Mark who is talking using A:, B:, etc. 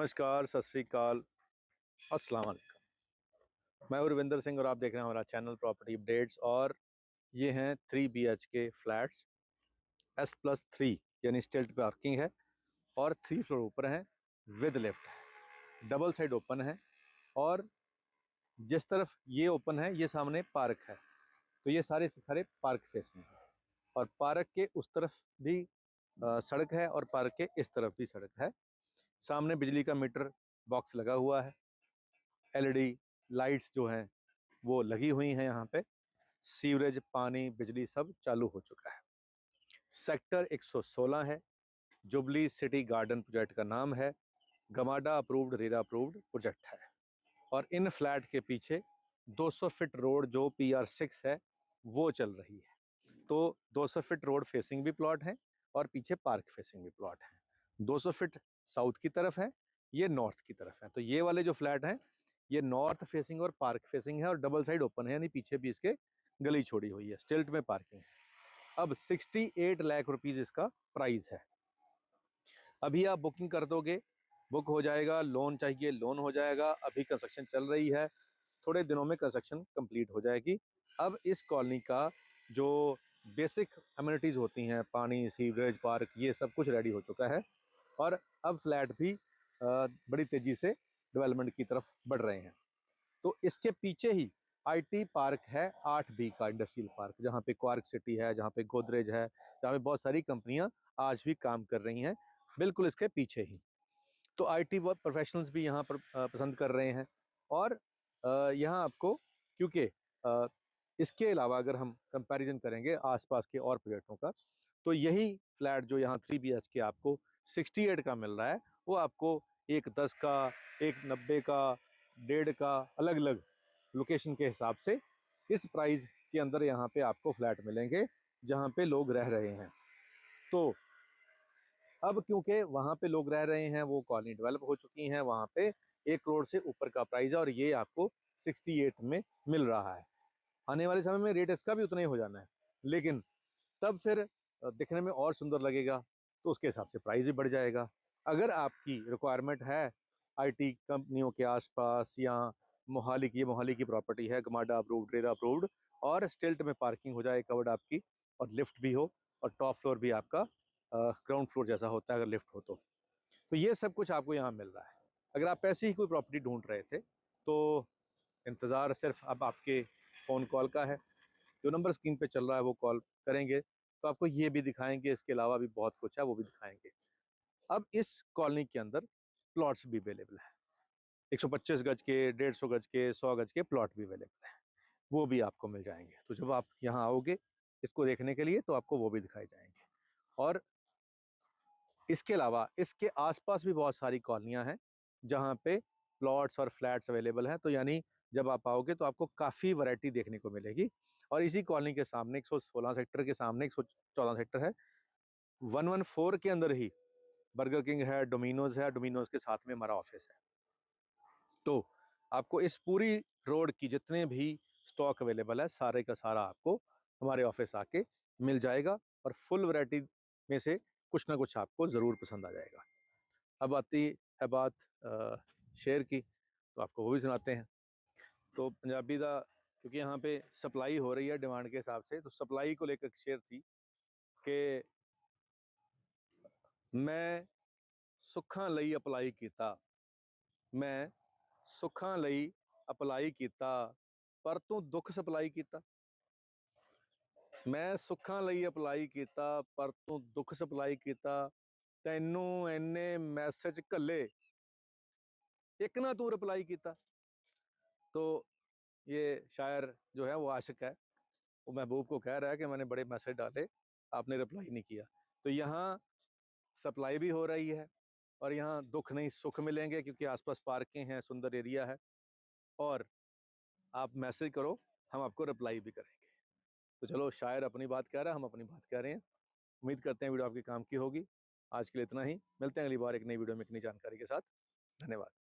A: नमस्कार, सत श्री अकाल, अस्सलाम वालेकुम। मैं हूं रविंदर सिंह और आप देख रहे हैं हमारा चैनल प्रॉपर्टी अपडेट्स। और ये हैं 3 BHK फ्लैट्स S+3 यानी स्टिल्ट पार्किंग है और 3 फ्लोर ऊपर हैं विद लिफ्ट है, डबल साइड ओपन है। और जिस तरफ ये ओपन है ये सामने पार्क है, तो ये सारे सारे पार्क फेसिंग है। और पार्क के उस तरफ भी सड़क है और पार्क के इस तरफ भी सड़क है। सामने बिजली का मीटर बॉक्स लगा हुआ है, LED लाइट्स जो हैं वो लगी हुई हैं यहाँ पे। सीवरेज, पानी, बिजली सब चालू हो चुका है। सेक्टर 116 है, जुबली सिटी गार्डन प्रोजेक्ट का नाम है। GMADA approved, RERA approved project है। और इन फ्लैट के पीछे 200 फीट रोड जो PR6 है वो चल रही है। तो 200 फीट रोड फेसिंग भी प्लॉट है और पीछे पार्क फेसिंग भी प्लॉट है। 200 फीट साउथ की तरफ है, ये नॉर्थ की तरफ है। तो ये वाले जो फ्लैट हैं ये नॉर्थ फेसिंग और पार्क फेसिंग है और डबल साइड ओपन है, यानी पीछे भी इसके गली छोड़ी हुई है, स्टिल्ट में पार्किंग है। अब 68 लाख रुपीज इसका प्राइस है। अभी आप बुकिंग कर दोगे, बुक हो जाएगा। लोन चाहिए, लोन हो जाएगा। अभी कंस्ट्रक्शन चल रही है, थोड़े दिनों में कंस्ट्रक्शन कंप्लीट हो जाएगी। अब इस कॉलोनी का जो बेसिक अम्यूनिटीज़ होती हैं, पानी, सीवरेज, पार्क, ये सब कुछ रेडी हो चुका है। और अब फ्लैट भी बड़ी तेज़ी से डेवलपमेंट की तरफ बढ़ रहे हैं। तो इसके पीछे ही IT पार्क है 8B का इंडस्ट्रियल पार्क, जहाँ पे क्वार्क सिटी है, जहाँ पे गोदरेज है, जहाँ पे बहुत सारी कंपनियां आज भी काम कर रही हैं, बिल्कुल इसके पीछे ही। तो IT वर्क प्रोफेशनल्स भी यहाँ पर पसंद कर रहे हैं। और यहाँ आपको, क्योंकि इसके अलावा अगर हम कंपैरिजन करेंगे आसपास के और प्रोजेक्टों का, तो यही फ्लैट जो यहाँ 3 BHK आपको 68 का मिल रहा है, वो आपको एक 10 का, एक 90 का, 1.5 का, अलग अलग लोकेशन के हिसाब से इस प्राइस के अंदर यहाँ पे आपको फ्लैट मिलेंगे जहाँ पे लोग रह रहे हैं। तो अब क्योंकि वहाँ पे लोग रह रहे हैं, वो कॉलोनी डेवलप हो चुकी हैं, वहाँ पे 1 करोड़ से ऊपर का प्राइस है और ये आपको 68 में मिल रहा है। आने वाले समय में रेट इसका भी उतना ही हो जाना है, लेकिन तब फिर दिखने में और सुंदर लगेगा, तो उसके हिसाब से प्राइस भी बढ़ जाएगा। अगर आपकी रिक्वायरमेंट है IT कंपनियों के आसपास या मोहाली की प्रॉपर्टी है, गमाडा अप्रूव्ड, रेरा अप्रूव्ड, और स्टिल्ट में पार्किंग हो जाए कवर्ड आपकी, और लिफ्ट भी हो, और टॉप फ्लोर भी आपका ग्राउंड फ्लोर जैसा होता है अगर लिफ्ट हो तो ये सब कुछ आपको यहाँ मिल रहा है। अगर आप ऐसी ही कोई प्रॉपर्टी ढूंढ रहे थे तो इंतज़ार सिर्फ अब आपके फ़ोन कॉल का है। जो नंबर स्क्रीन पे चल रहा है वो कॉल करेंगे तो आपको ये भी दिखाएंगे, इसके अलावा भी बहुत कुछ है वो भी दिखाएंगे। अब इस कॉलोनी के अंदर प्लॉट्स भी अवेलेबल है, 125 गज के, 150 गज के, 100 गज के प्लॉट भी अवेलेबल है, वो भी आपको मिल जाएंगे। तो जब आप यहाँ आओगे इसको देखने के लिए तो आपको वो भी दिखाए जाएंगे। और इसके अलावा इसके आसपास भी बहुत सारी कॉलोनियाँ हैं जहाँ पे प्लॉट्स और फ्लैट्स अवेलेबल हैं। तो यानी जब आप आओगे तो आपको काफ़ी वैरायटी देखने को मिलेगी। और इसी कॉलोनी के सामने 116 सेक्टर के सामने 114 सेक्टर है, 114 के अंदर ही बर्गर किंग है, डोमिनोज है, डोमिनोज के साथ में हमारा ऑफिस है। तो आपको इस पूरी रोड की जितने भी स्टॉक अवेलेबल है सारे का सारा आपको हमारे ऑफिस आके मिल जाएगा। और फुल वैरायटी में से कुछ ना कुछ आपको ज़रूर पसंद आ जाएगा। अब आती है बात शेयर की, तो आपको वो भी सुनाते हैं। तो पंजाबी दा, क्योंकि यहाँ पे सप्लाई हो रही है डिमांड के हिसाब से, तो सप्लाई को लेकर शेयर थी कि मैं सुखां लई अप्लाई कीता, मैं सुखां लई अप्लाई कीता, पर तू दुख सप्लाई कीता। मैं सुखां लई अप्लाई कीता पर तू दुख सप्लाई कीता, तैनू इन्ने मैसेज घल्ले, एक ना तू रिप्लाई कीता। तो ये शायर जो है वो आशिक है, वो महबूब को कह रहा है कि मैंने बड़े मैसेज डाले, आपने रिप्लाई नहीं किया। तो यहाँ सप्लाई भी हो रही है और यहाँ दुख नहीं सुख मिलेंगे, क्योंकि आसपास पार्कें हैं, सुंदर एरिया है, और आप मैसेज करो हम आपको रिप्लाई भी करेंगे। तो चलो, शायर अपनी बात कह रहा है, हम अपनी बात कह रहे हैं। उम्मीद करते हैं वीडियो आपके काम की होगी। आज के लिए इतना ही, मिलते हैं अगली बार एक नई वीडियो में एक नई जानकारी के साथ। धन्यवाद।